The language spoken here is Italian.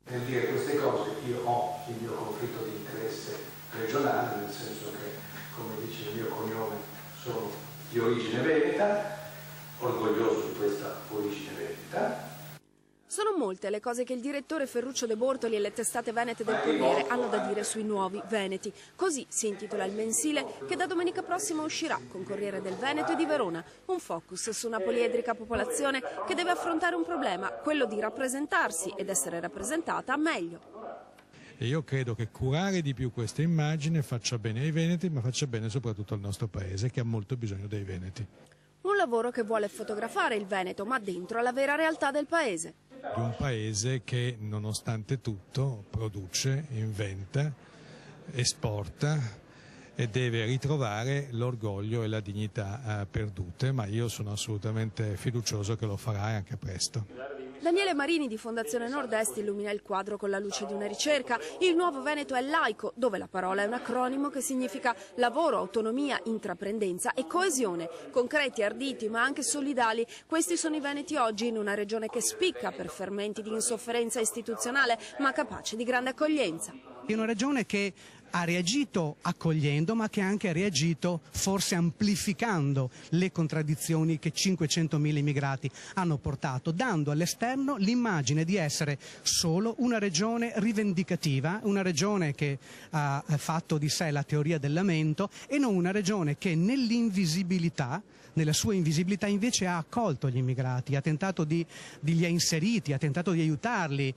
Nel dire queste cose io ho il mio conflitto di interesse regionale, nel senso che, come dice il mio cognome, sono di origine veneta, orgoglioso di questa origine veneta. Sono molte le cose che il direttore Ferruccio De Bortoli e le testate venete del Corriere hanno da dire sui nuovi Veneti. Così si intitola il mensile che da domenica prossima uscirà con Corriere del Veneto e di Verona. Un focus su una poliedrica popolazione che deve affrontare un problema, quello di rappresentarsi ed essere rappresentata meglio. E io credo che curare di più questa immagine faccia bene ai veneti, ma faccia bene soprattutto al nostro paese, che ha molto bisogno dei veneti. Un lavoro che vuole fotografare il Veneto, ma dentro la vera realtà del paese. Di un paese che, nonostante tutto, produce, inventa, esporta e deve ritrovare l'orgoglio e la dignità perdute, ma io sono assolutamente fiducioso che lo farà anche presto. Daniele Marini di Fondazione Nord-Est illumina il quadro con la luce di una ricerca. Il nuovo Veneto è laico, dove la parola è un acronimo che significa lavoro, autonomia, intraprendenza e coesione. Concreti, arditi ma anche solidali, questi sono i veneti oggi in una regione che spicca per fermenti di insofferenza istituzionale ma capace di grande accoglienza. È una regione che ha reagito accogliendo, ma che ha anche reagito forse amplificando le contraddizioni che 500.000 immigrati hanno portato, dando all'esterno l'immagine di essere solo una regione rivendicativa, una regione che ha fatto di sé la teoria del lamento e non una regione che nell'invisibilità, nella sua invisibilità invece ha accolto gli immigrati, ha tentato di li ha inseriti, ha tentato di aiutarli.